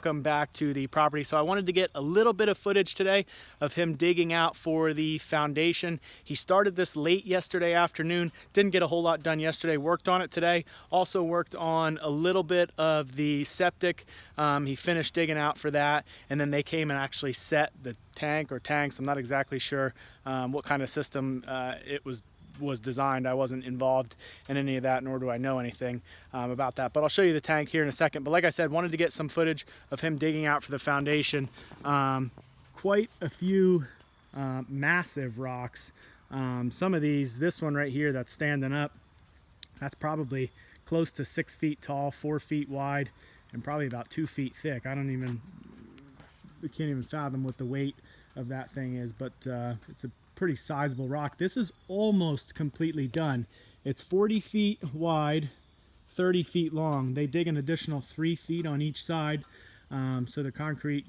welcome back to the property. So I wanted to get a little bit of footage today of him digging out for the foundation. He started this late yesterday afternoon, didn't get a whole lot done yesterday, worked on it today, also worked on a little bit of the septic. He finished digging out for that, and then they came and actually set the tank or tanks. I'm not exactly sure what kind of system it was designed. I wasn't involved in any of that, nor do I know anything about that, but I'll show you the tank here in a second. But like I said, wanted to get some footage of him digging out for the foundation. Quite a few massive rocks. Some of these, this one right here that's standing up, that's probably close to 6 feet tall, 4 feet wide, and probably about 2 feet thick. We can't even fathom what the weight of that thing is, but it's a pretty sizable rock. This is almost completely done. It's 40 feet wide, 30 feet long. They dig an additional 3 feet on each side, so the concrete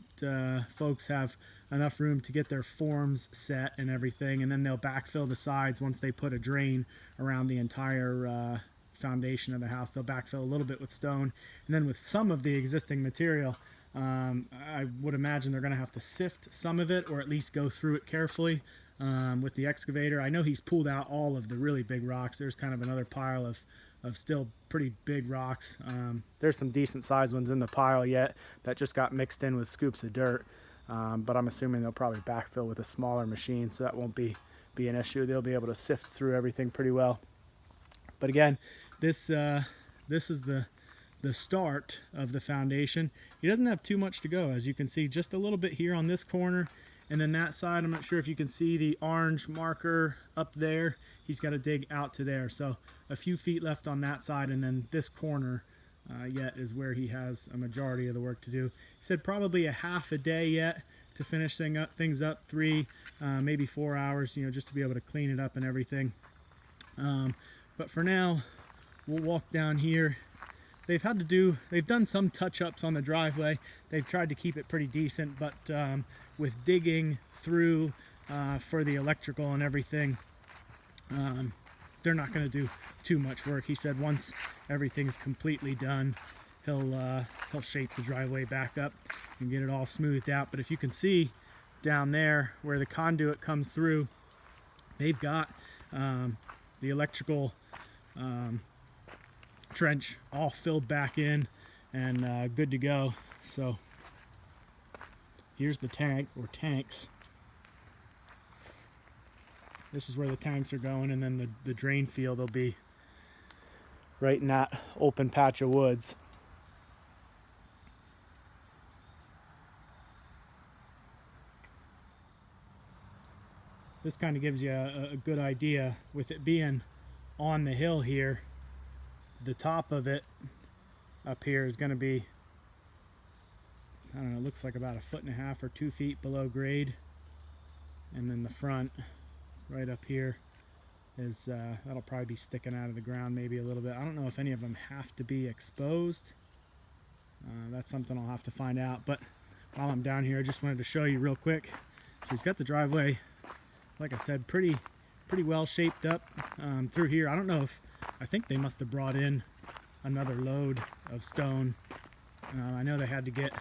folks have enough room to get their forms set and everything, and then they'll backfill the sides once they put a drain around the entire foundation of the house. They'll backfill a little bit with stone, and then with some of the existing material, I would imagine they're going to have to sift some of it, or at least go through it carefully with the excavator. I know he's pulled out all of the really big rocks. There's kind of another pile of still pretty big rocks. There's some decent sized ones in the pile yet that just got mixed in with scoops of dirt, but I'm assuming they'll probably backfill with a smaller machine, so that won't be an issue. They'll be able to sift through everything pretty well. But again, this is the start of the foundation. He doesn't have too much to go, as you can see, just a little bit here on this corner, and then that side, I'm not sure if you can see the orange marker up there. He's got to dig out to there, so a few feet left on that side, and then this corner yet is where he has a majority of the work to do. He said probably a half a day yet to finish things up, 3 maybe 4 hours, just to be able to clean it up and everything. But for now, we'll walk down here. They've done some touch-ups on the driveway. They've tried to keep it pretty decent, but with digging through for the electrical and everything, they're not going to do too much work. He said once everything's completely done, he'll shape the driveway back up and get it all smoothed out. But if you can see down there where the conduit comes through, they've got the electrical trench all filled back in and good to go. So here's the tank, or tanks. This is where the tanks are going, and then the drain field will be right in that open patch of woods. This kind of gives you a good idea, with it being on the hill here. The top of it up here is going to be, I don't know, it looks like about 1.5 feet or 2 feet below grade, and then the front right up here is that'll probably be sticking out of the ground maybe a little bit. I don't know if any of them have to be exposed. That's something I'll have to find out. But while I'm down here, I just wanted to show you real quick. So he's got the driveway, like I said, pretty well shaped up through here. I think they must have brought in another load of stone. I know they had to get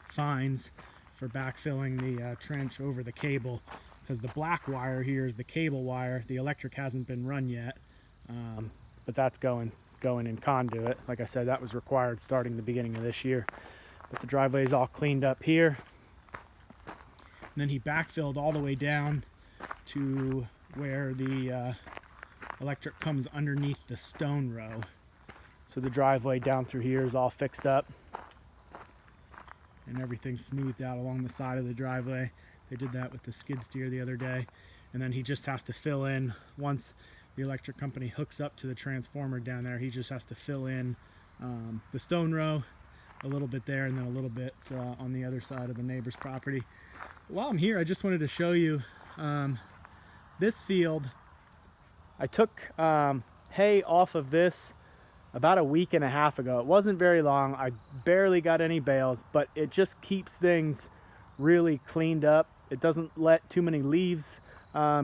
fines for backfilling the trench over the cable, because the black wire here is the cable wire. The electric hasn't been run yet, but that's going in conduit. Like I said, that was required starting the beginning of this year. But the driveway is all cleaned up here. And then he backfilled all the way down to where the electric comes underneath the stone row. So the driveway down through here is all fixed up, and everything's smoothed out along the side of the driveway. They did that with the skid steer the other day. And then he just has to fill in, once the electric company hooks up to the transformer down there, he just has to fill in the stone row a little bit there, and then a little bit on the other side of the neighbor's property. While I'm here, I just wanted to show you this field. I took hay off of this about 1.5 weeks ago. It wasn't very long. I barely got any bales, but it just keeps things really cleaned up. It doesn't let too many leaves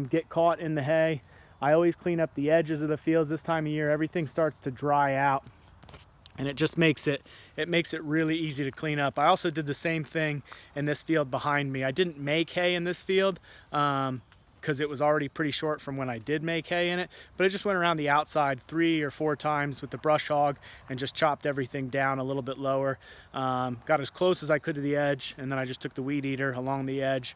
get caught in the hay. I always clean up the edges of the fields this time of year. Everything starts to dry out, and it just makes it it makes it really easy to clean up. I also did the same thing in this field behind me. I didn't make hay in this field because it was already pretty short from when I did make hay in it, but I just went around the outside 3 or 4 times with the brush hog and just chopped everything down a little bit lower. Got as close as I could to the edge, and then I just took the weed eater along the edge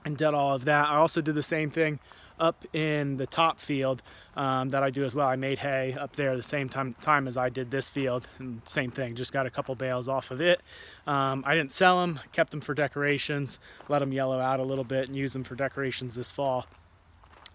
and did all of that. I also did the same thing up in the top field that I do as well. I made hay up there the same time as I did this field, and same thing, just got a couple bales off of it. I didn't sell them, kept them for decorations, let them yellow out a little bit and use them for decorations this fall.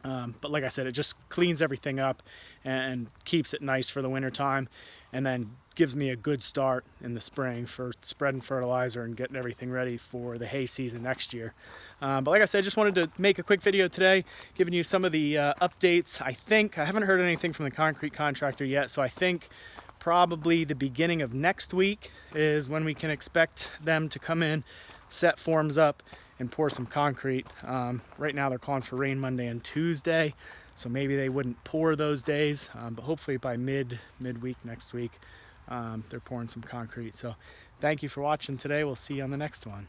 But like I said, it just cleans everything up and keeps it nice for the winter time, and then gives me a good start in the spring for spreading fertilizer and getting everything ready for the hay season next year. But like I said, just wanted to make a quick video today, giving you some of the updates. I haven't heard anything from the concrete contractor yet, so I think probably the beginning of next week is when we can expect them to come in, set forms up, and pour some concrete. Right now they're calling for rain Monday and Tuesday, so maybe they wouldn't pour those days, but hopefully by midweek next week they're pouring some concrete. So thank you for watching today. We'll see you on the next one.